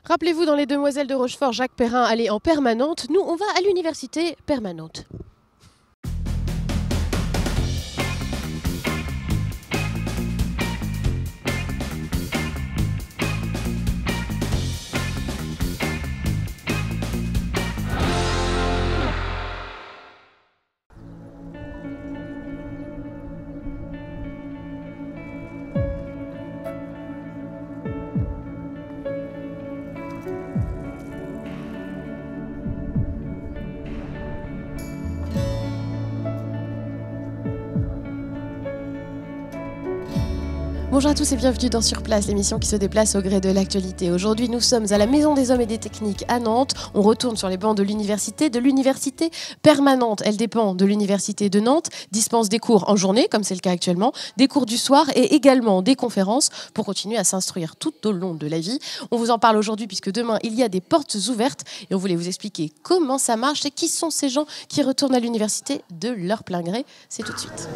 Rappelez-vous, dans Les Demoiselles de Rochefort, Jacques Perrin allait en permanente. Nous, on va à l'université permanente. Bonjour à tous et bienvenue dans Sur Place, l'émission qui se déplace au gré de l'actualité. Aujourd'hui, nous sommes à la Maison des Hommes et des Techniques à Nantes. On retourne sur les bancs de l'université permanente. Elle dépend de l'université de Nantes, dispense des cours en journée, comme c'est le cas actuellement, des cours du soir et également des conférences pour continuer à s'instruire tout au long de la vie. On vous en parle aujourd'hui puisque demain, il y a des portes ouvertes et on voulait vous expliquer comment ça marche et qui sont ces gens qui retournent à l'université de leur plein gré. C'est tout de suite.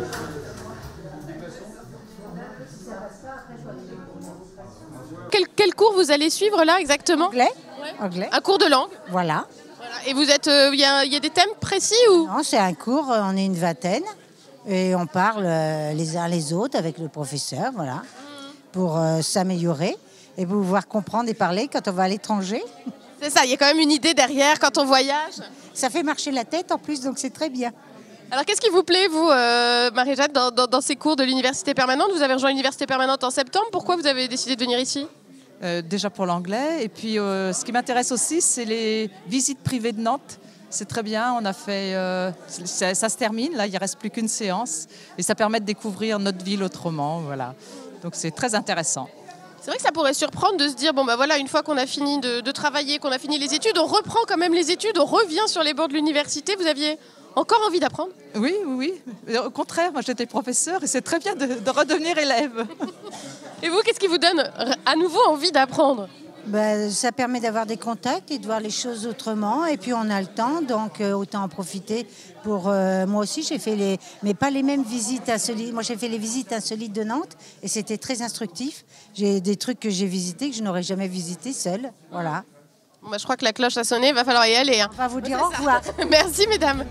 Quel cours vous allez suivre là exactement? Anglais. Ouais. Anglais. Un cours de langue. Voilà. Et vous êtes, il y a des thèmes précis ou? Non, c'est un cours, on est une vingtaine et on parle les uns les autres avec le professeur, voilà, pour s'améliorer et pouvoir comprendre et parler quand on va à l'étranger. C'est ça, il y a quand même une idée derrière quand on voyage. Ça fait marcher la tête en plus, donc c'est très bien. Alors qu'est-ce qui vous plaît, vous, Marie-Jeanne, dans ces cours de l'université permanente? Vous avez rejoint l'université permanente en septembre. Pourquoi vous avez décidé de venir ici? Déjà pour l'anglais. Et puis ce qui m'intéresse aussi, c'est les visites privées de Nantes. C'est très bien, on a fait, ça se termine, là il ne reste plus qu'une séance. Et ça permet de découvrir notre ville autrement. Voilà. Donc c'est très intéressant. C'est vrai que ça pourrait surprendre de se dire, bon ben voilà, une fois qu'on a fini de travailler, qu'on a fini les études, on reprend quand même les études, on revient sur les bancs de l'université. Vous aviez encore envie d'apprendre? Oui. Au contraire, moi j'étais professeure et c'est très bien de redevenir élève. Et vous, qu'est-ce qui vous donne à nouveau envie d'apprendre? Ça permet d'avoir des contacts et de voir les choses autrement. Et puis on a le temps, donc autant en profiter pour... moi aussi, j'ai fait mais pas les mêmes visites insolites. Moi, j'ai fait les visites insolites de Nantes et c'était très instructif. J'ai des trucs que j'ai visités que je n'aurais jamais visités seule. Voilà. Bon, je crois que la cloche a sonné, il va falloir y aller. Hein. On va vous dire au revoir. Merci, mesdames.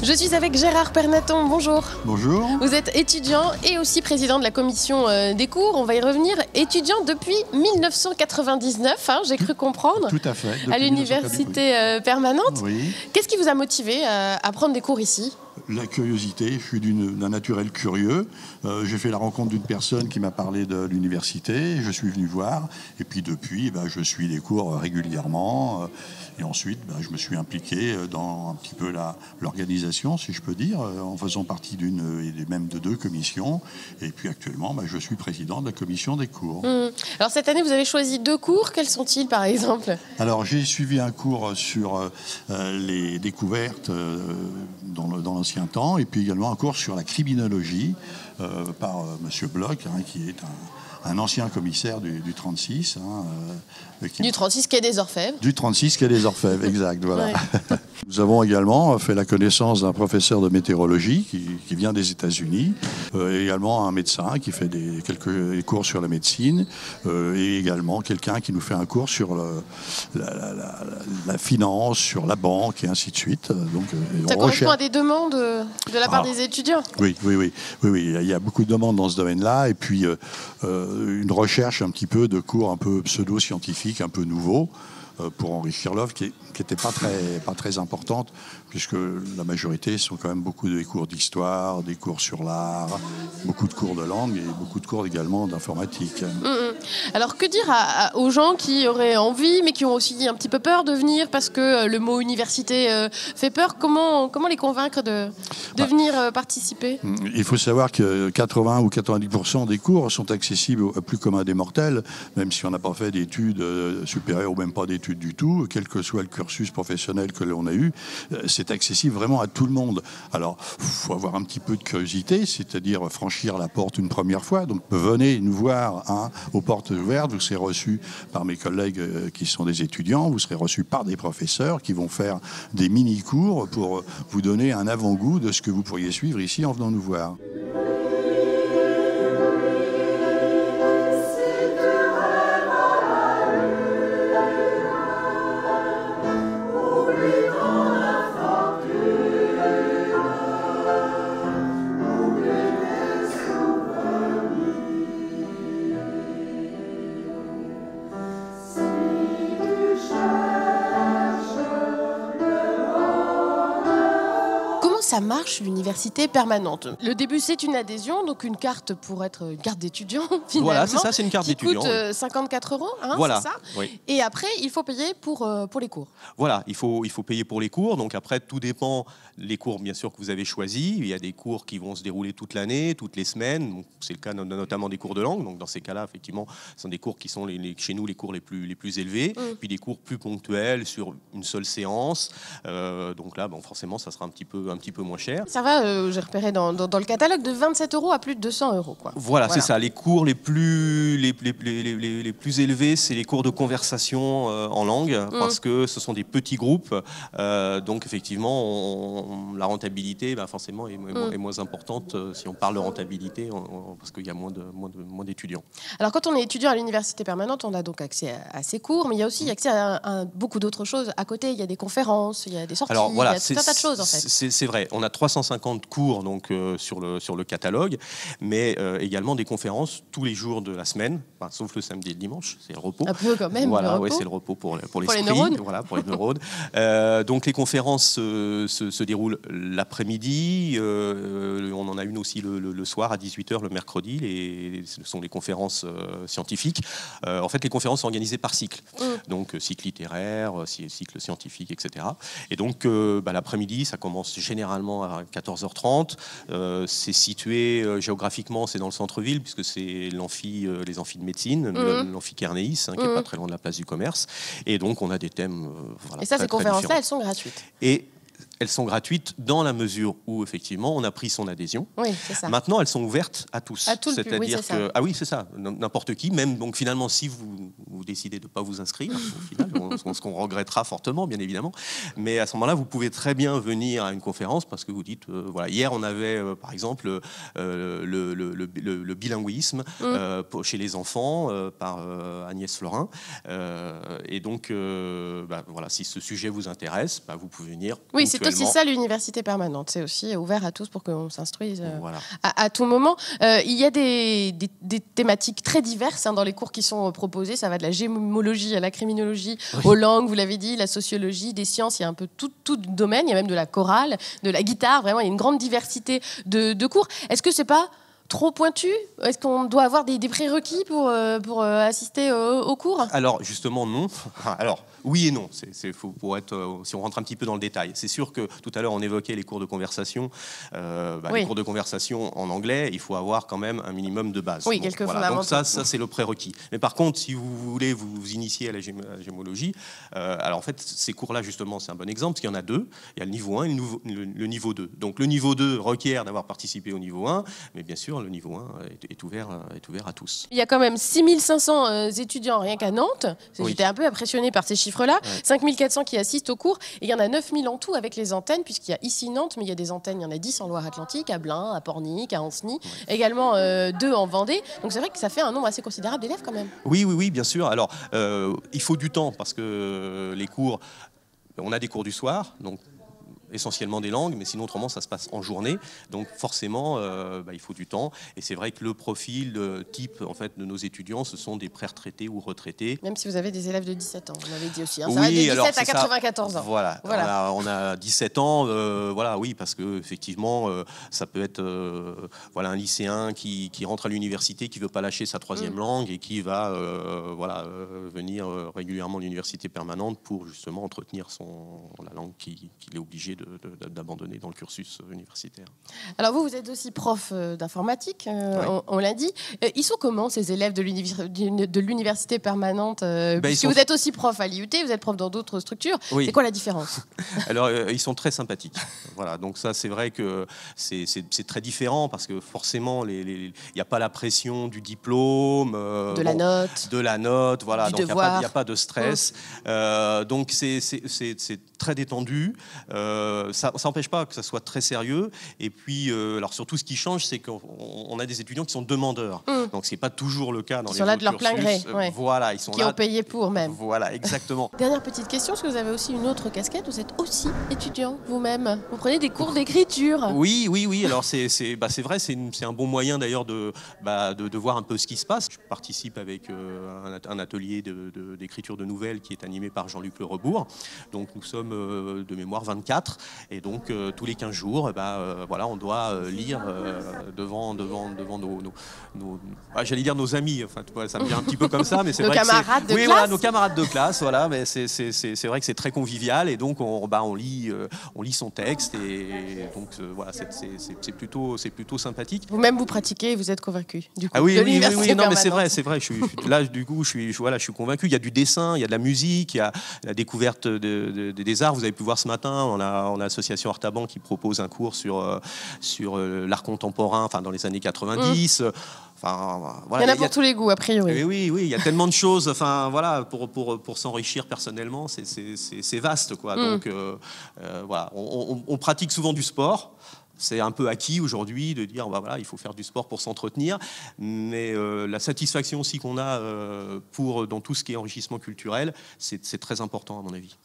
Je suis avec Gérard Pernaton, bonjour. Bonjour. Vous êtes étudiant et aussi président de la commission des cours, on va y revenir. Étudiant depuis 1999, hein, j'ai cru comprendre. Tout à fait. À l'université permanente. Oui. Qu'est-ce qui vous a motivé à prendre des cours ici? La curiosité, je suis d'un naturel curieux. J'ai fait la rencontre d'une personne qui m'a parlé de l'université, je suis venu voir, et puis depuis, je suis des cours régulièrement, et ensuite, je me suis impliqué dans un petit peu l'organisation, si je peux dire, en faisant partie d'une et même de deux commissions, et puis actuellement, je suis président de la commission des cours. Alors cette année, vous avez choisi deux cours, quels sont-ils par exemple? Alors j'ai suivi un cours sur les découvertes dans l'ancien temps, et puis également un cours sur la criminologie par Monsieur Bloch, qui est un ancien commissaire du 36. Du 36 quai des Orfèvres. Du 36 quai des Orfèvres, exact, voilà. Ouais. Nous avons également fait la connaissance d'un professeur de météorologie qui vient des États-Unis, également un médecin qui fait quelques cours sur la médecine, et également quelqu'un qui nous fait un cours sur la finance, sur la banque, et ainsi de suite. Donc, ça correspond à des demandes de la part des étudiants? Oui. Il y a beaucoup de demandes dans ce domaine-là, et puis une recherche un petit peu de cours un peu pseudo-scientifiques, un peu nouveaux, pour enrichir l'offre, qui n'était pas très importante, puisque la majorité sont quand même beaucoup de cours d'histoire, des cours sur l'art, beaucoup de cours de langue et beaucoup de cours également d'informatique. Alors que dire aux gens qui auraient envie, mais qui ont aussi un petit peu peur de venir, parce que le mot université fait peur? Comment les convaincre de venir participer? Il faut savoir que 80 ou 90% des cours sont accessibles au plus commun des mortels, même si on n'a pas fait d'études supérieures ou même pas d'études du tout, quel que soit le cursus professionnel que l'on a eu. c'est accessible vraiment à tout le monde. Alors, il faut avoir un petit peu de curiosité, c'est-à-dire franchir la porte une première fois. Donc, venez nous voir aux portes ouvertes. Vous serez reçus par mes collègues qui sont des étudiants. Vous serez reçus par des professeurs qui vont faire des mini-cours pour vous donner un avant-goût de ce que vous pourriez suivre ici en venant nous voir. Ça marche l'université permanente. Le début, c'est une adhésion, donc une carte pour être une carte d'étudiant, finalement. Voilà, c'est ça, c'est une carte d'étudiant. Qui coûte 54 €, hein, voilà, c'est ça oui. Et après, il faut payer pour les cours. Voilà, il faut payer pour les cours. Donc après, tout dépend les cours, bien sûr, que vous avez choisis. Il y a des cours qui vont se dérouler toute l'année, toutes les semaines. C'est le cas notamment des cours de langue. Donc dans ces cas-là, effectivement, ce sont des cours qui sont chez nous les cours les plus élevés. Puis des cours plus ponctuels sur une seule séance. Donc là, bon, forcément, ça sera un petit peu moins cher. Ça va, j'ai repéré dans le catalogue, de 27 € à plus de 200 €. Quoi. Voilà, c'est ça. Les cours les plus élevés, c'est les cours de conversation en langue, parce que ce sont des petits groupes. Donc effectivement, la rentabilité, forcément, est moins importante si on parle de rentabilité, parce qu'il y a moins d'étudiants. Alors quand on est étudiant à l'université permanente, on a donc accès à ces cours, mais il y a aussi accès à beaucoup d'autres choses. À côté, il y a des conférences, il y a des sorties, alors, voilà, il y a tout un tas de choses en fait. C'est vrai, on a 350 cours donc, sur le catalogue, mais également des conférences tous les jours de la semaine, sauf le samedi et le dimanche, c'est le repos. Un peu quand même, voilà, le repos. Ouais, c'est le repos pour les neurones. Voilà, pour les neurones. Donc les conférences se déroulent l'après-midi, on en a une aussi le soir à 18h le mercredi, ce sont les conférences scientifiques. En fait, les conférences sont organisées par cycle, donc cycle littéraire, cycle scientifique, etc. Et donc l'après-midi, ça commence généralement à 14h30. C'est situé géographiquement, c'est dans le centre-ville, puisque c'est les amphis de médecine, l'amphi Kernéis, qui est pas très loin de la place du commerce. Et donc, on a des thèmes et ça, très, ces conférences-là, différents. elles sont gratuites. Et elles sont gratuites dans la mesure où, effectivement, on a pris son adhésion. Oui, c'est ça. Maintenant, elles sont ouvertes à tous. À tout le public, oui, c'est ça. Ah oui, c'est ça. N'importe qui, même, donc finalement, si vous décidez de ne pas vous inscrire, au final, ce qu'on regrettera fortement, bien évidemment, mais à ce moment-là, vous pouvez très bien venir à une conférence parce que vous dites, voilà, hier, on avait, par exemple, le bilinguisme chez les enfants par Agnès Florin. Et donc, voilà, si ce sujet vous intéresse, vous pouvez venir. Oui, c'est aussi ça l'université permanente. C'est aussi ouvert à tous pour qu'on s'instruise voilà. à tout moment. Il y a des thématiques très diverses dans les cours qui sont proposés. Ça va de la gémologie à la criminologie, aux langues, vous l'avez dit, la sociologie, des sciences. Il y a un peu tout domaine. Il y a même de la chorale, de la guitare. Vraiment, il y a une grande diversité de cours. Est-ce que c'est pas trop pointu? Est-ce qu'on doit avoir des prérequis pour assister aux cours? Alors, justement, non. Alors, oui et non. Si on rentre un petit peu dans le détail. C'est sûr que tout à l'heure, on évoquait les cours de conversation. Les cours de conversation en anglais, il faut avoir quand même un minimum de base. Oui, quelques fondamentaux. Donc ça, c'est le prérequis. Mais par contre, si vous voulez vous initier à la gémologie, alors en fait, ces cours-là, justement, c'est un bon exemple, parce qu'il y en a deux. Il y a le niveau 1 et le niveau 2. Donc le niveau 2 requiert d'avoir participé au niveau 1, mais bien sûr, le niveau 1 est ouvert à tous. Il y a quand même 6500 étudiants rien qu'à Nantes. Oui. J'étais un peu impressionnée par ces chiffres-là. Ouais. 5400 qui assistent aux cours. Et il y en a 9000 en tout avec les antennes, puisqu'il y a ici Nantes, mais il y a des antennes, il y en a 10 en Loire-Atlantique, à Blain, à Pornic, à Ancenis, également 2 en Vendée. Donc c'est vrai que ça fait un nombre assez considérable d'élèves quand même. Oui, bien sûr. Alors, il faut du temps, parce que les cours, on a des cours du soir, donc essentiellement des langues, mais sinon autrement ça se passe en journée, donc forcément il faut du temps, et c'est vrai que le profil type en fait de nos étudiants, ce sont des pré-retraités ou retraités. Même si vous avez des élèves de 17 ans, on l'avait dit aussi, hein. Ça Oui, va de 17 alors, à 94 ans. Voilà. On a 17 ans, oui, parce que effectivement ça peut être un lycéen qui rentre à l'université, qui veut pas lâcher sa troisième langue et qui va venir régulièrement à l'université permanente pour justement entretenir la langue qu'il est obligé d'abandonner dans le cursus universitaire. Alors vous êtes aussi prof d'informatique, on l'a dit. Ils sont comment ces élèves de l'université permanente puisque vous êtes aussi prof à l'IUT, vous êtes prof dans d'autres structures. Oui. C'est quoi la différence? Alors ils sont très sympathiques. Voilà, donc ça c'est vrai que c'est très différent parce que forcément il n'y a pas la pression du diplôme, de la note, voilà, donc il n'y a pas de stress. Donc c'est très détendu. Ça n'empêche pas que ça soit très sérieux. Et puis, alors surtout, ce qui change, c'est qu'on a des étudiants qui sont demandeurs. Donc, ce n'est pas toujours le cas dans les autres cursus. Ils sont là de leur plein gré. Voilà, ils sont qui ont payé pour même. Voilà, exactement. Dernière petite question, est-ce que vous avez aussi une autre casquette? Vous êtes aussi étudiant vous-même. Vous prenez des cours d'écriture. Oui. Alors, c'est vrai, c'est un bon moyen d'ailleurs de voir un peu ce qui se passe. Je participe avec un atelier d'écriture de nouvelles qui est animé par Jean-Luc Le Rebourg. Donc, nous sommes de mémoire 24 et donc tous les 15 jours voilà, on doit lire devant nos j'allais dire nos amis, enfin ça me vient un petit peu comme ça, mais c'est vrai camarades que voilà, nos camarades de classe, voilà, mais c'est vrai que c'est très convivial et donc on lit son texte et donc voilà, c'est plutôt sympathique. Vous-même vous pratiquez et vous êtes convaincu du coup. Ah oui, non mais c'est vrai, là du coup je suis convaincu. Il y a du dessin, il y a de la musique, il y a la découverte des arts. Vous avez pu voir ce matin, on a l'association Artaban qui propose un cours sur l'art contemporain, enfin dans les années 90. Enfin, voilà, il y en a pour tous les goûts, a priori. Oui, il y a tellement de choses. Enfin, voilà, pour s'enrichir personnellement, c'est vaste, quoi. Donc, voilà, on pratique souvent du sport. C'est un peu acquis aujourd'hui de dire voilà, il faut faire du sport pour s'entretenir, mais la satisfaction aussi qu'on a dans tout ce qui est enrichissement culturel, c'est très important à mon avis.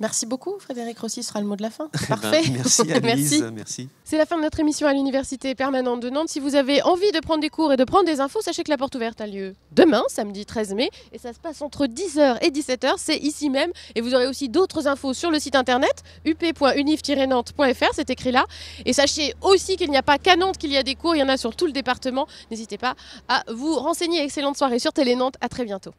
Merci beaucoup, Frédéric Rossi sera le mot de la fin. Parfait. Merci Annelise, merci. C'est la fin de notre émission à l'Université permanente de Nantes. Si vous avez envie de prendre des cours et de prendre des infos, sachez que la porte ouverte a lieu demain, samedi 13 mai, et ça se passe entre 10h et 17h, c'est ici même. Et vous aurez aussi d'autres infos sur le site internet up.univ-nantes.fr, c'est écrit là. Et sachez aussi qu'il n'y a pas qu'à Nantes qu'il y a des cours, il y en a sur tout le département. N'hésitez pas à vous renseigner. Excellente soirée sur Télé Nantes, à très bientôt.